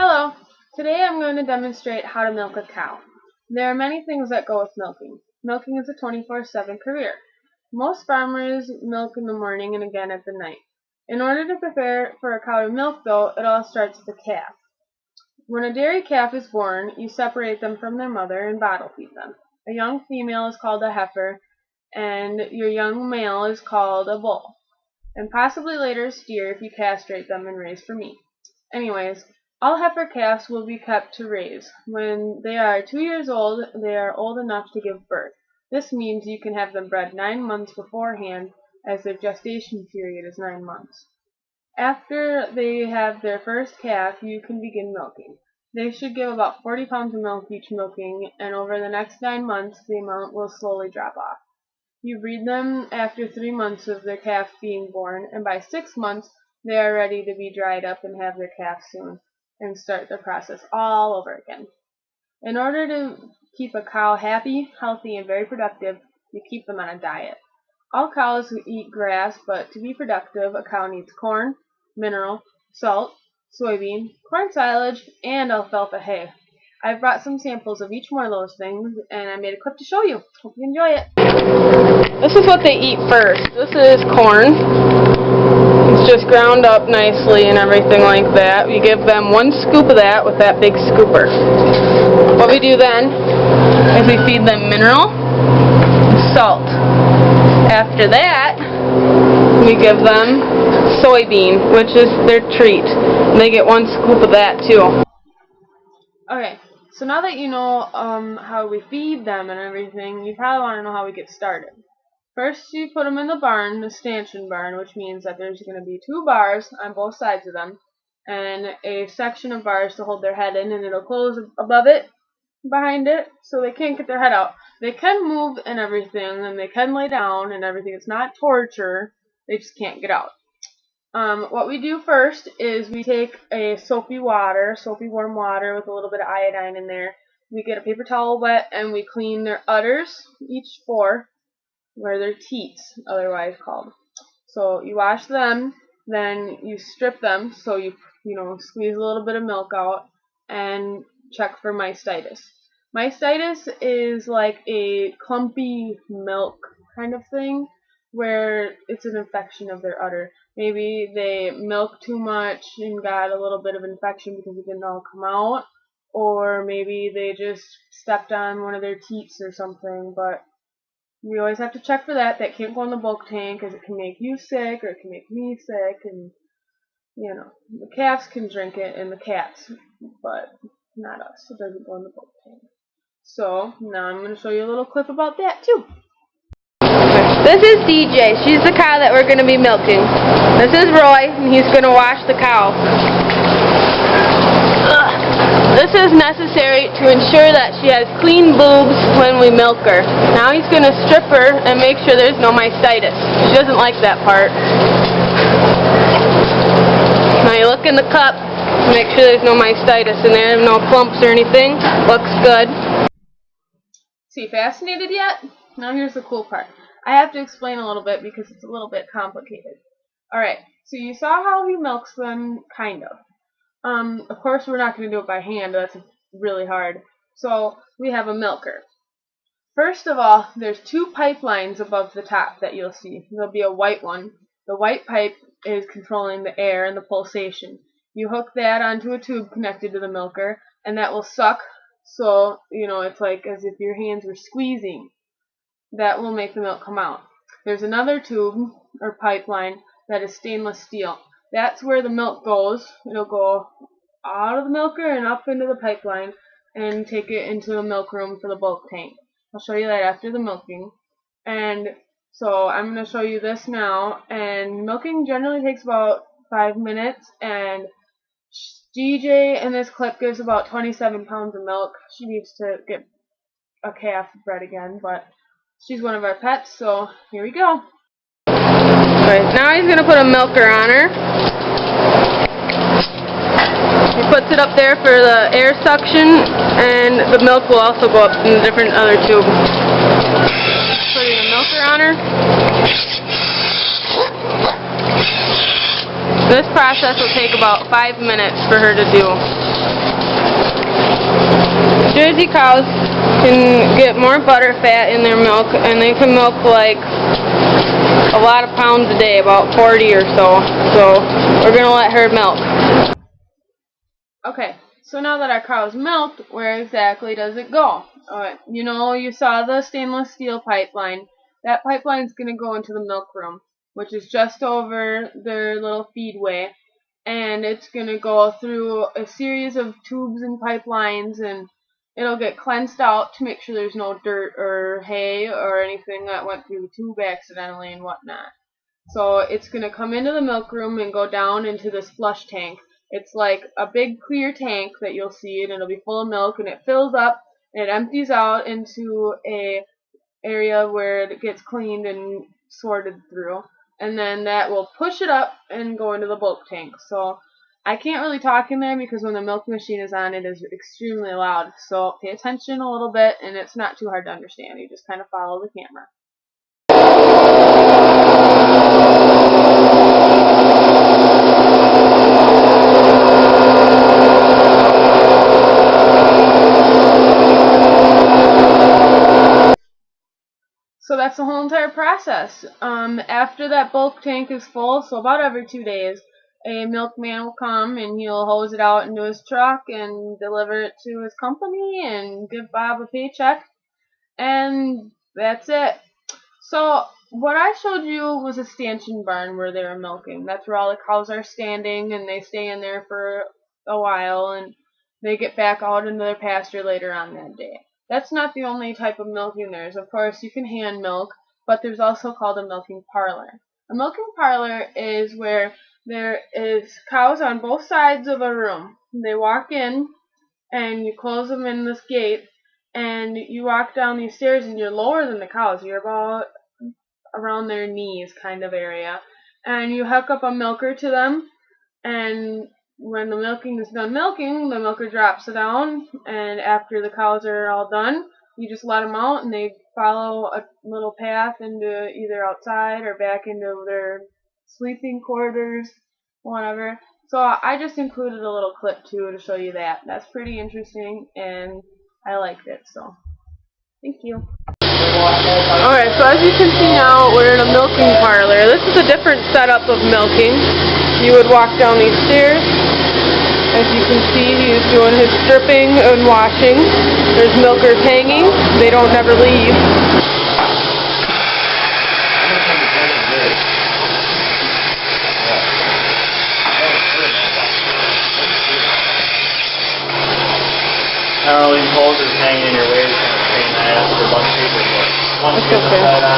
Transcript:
Hello, today I'm going to demonstrate how to milk a cow. There are many things that go with milking. Milking is a 24/7 career. Most farmers milk in the morning and again at the night. In order to prepare for a cow to milk though, it all starts with a calf. When a dairy calf is born, you separate them from their mother and bottle feed them. A young female is called a heifer, and your young male is called a bull, and possibly later a steer if you castrate them and raise for meat. Anyways, all heifer calves will be kept to raise. When they are 2 years old, they are old enough to give birth. This means you can have them bred 9 months beforehand, as their gestation period is 9 months. After they have their first calf, you can begin milking. They should give about 40 pounds of milk each milking, and over the next 9 months, the amount will slowly drop off. You breed them after 3 months of their calf being born, and by 6 months, they are ready to be dried up and have their calf soon, and start the process all over again. In order to keep a cow happy, healthy, and very productive, you keep them on a diet. All cows eat grass, but to be productive, a cow needs corn, mineral, salt, soybean, corn silage, and alfalfa hay. I've brought some samples of each one of those things, and I made a clip to show you. Hope you enjoy it. This is what they eat first. This is corn. It's just ground up nicely and everything like that. We give them 1 scoop of that with that big scooper. What we do then is we feed them mineral, salt. After that, we give them soybean, which is their treat. They get 1 scoop of that too. Okay, so now that you know how we feed them and everything, you probably want to know how we get started. First, you put them in the barn, the stanchion barn, which means that there's going to be 2 bars on both sides of them, and a section of bars to hold their head in, and it'll close above it, behind it, so they can't get their head out. They can move and everything, and they can lay down and everything. It's not torture, they just can't get out. What we do first is we take a soapy warm water with a little bit of iodine in there. We get a paper towel wet, and we clean their udders, each 4, where their teats, otherwise called. So you wash them, then you strip them, so you squeeze a little bit of milk out, and check for mastitis. Mastitis is like a clumpy milk kind of thing, where it's an infection of their udder. Maybe they milked too much and got a little bit of infection because it didn't all come out, or maybe they just stepped on one of their teats or something, but we always have to check for that. That can't go in the bulk tank because it can make you sick or it can make me sick, and the calves can drink it and the cats, but not us. It doesn't go in the bulk tank. So now I'm going to show you a little clip about that too. This is DJ. She's the cow that we're going to be milking. This is Roy, and he's going to wash the cow. This is necessary to ensure that she has clean boobs when we milk her. Now he's going to strip her and make sure there's no mastitis. She doesn't like that part. Now you look in the cup to make sure there's no mastitis in there, no clumps or anything. Looks good. So you fascinated yet? Now here's the cool part. I have to explain a little bit because it's a little bit complicated. Alright, so you saw how he milks them, kind of. Of course we're not going to do it by hand, that's really hard. So we have a milker. First of all, there's 2 pipelines above the top that you'll see. There'll be a white one. The white pipe is controlling the air and the pulsation. You hook that onto a tube connected to the milker, and that will suck, so it's like as if your hands were squeezing. That will make the milk come out. There's another tube or pipeline that is stainless steel. That's where the milk goes. It'll go out of the milker and up into the pipeline and take it into the milk room for the bulk tank. I'll show you that after the milking. And so I'm going to show you this now. And milking generally takes about 5 minutes. And DJ in this clip gives about 27 pounds of milk. She needs to get a calf bred again, but she's one of our pets, so here we go. Alright, now he's going to put a milker on her. He puts it up there for the air suction, and the milk will also go up in a different other tube. Putting a milker on her. This process will take about 5 minutes for her to do. Jersey cows can get more butter fat in their milk, and they can milk like a lot of pounds a day, about 40 or so. So we're going to let her milk. Okay, so now that our cow's milked, where exactly does it go? You know, you saw the stainless steel pipeline. That pipeline is going to go into the milk room, which is just over their little feedway. And it's going to go through a series of tubes and pipelines, and it'll get cleansed out to make sure there's no dirt or hay or anything that went through the tube accidentally and whatnot. So it's going to come into the milk room and go down into this flush tank. It's like a big clear tank that you'll see, and it'll be full of milk, and it fills up and it empties out into a area where it gets cleaned and sorted through, and then that will push it up and go into the bulk tank. So I can't really talk in there because when the milk machine is on, it is extremely loud. So pay attention a little bit, and it's not too hard to understand. You just kind of follow the camera. So that's the whole entire process. After that bulk tank is full, so about every 2 days, a milkman will come and he'll hose it out into his truck and deliver it to his company and give Bob a paycheck, and that's it. So what I showed you was a stanchion barn where they were milking. That's where all the cows are standing, and they stay in there for a while, and they get back out into their pasture later on that day. That's not the only type of milking there is. Of course, you can hand milk, but there's also called a milking parlor. A milking parlor is where there is cows on both sides of a room. They walk in, and you close them in this gate, and you walk down these stairs, and you're lower than the cows. You're about around their knees kind of area. And you hook up a milker to them, and when the milking is done milking, the milker drops it down, and after the cows are all done, you just let them out, and they follow a little path into either outside or back into their sleeping quarters, whatever. So I just included a little clip too to show you that. That's pretty interesting, and I liked it, so thank you. Alright, so as you can see now, we're in a milking parlor. This is a different setup of milking. You would walk down these stairs. As you can see, he's doing his stripping and washing. There's milkers hanging. They don't never leave. These poles are hanging in your way, kind of pain. I asked for a bunch of paper for it. That's okay.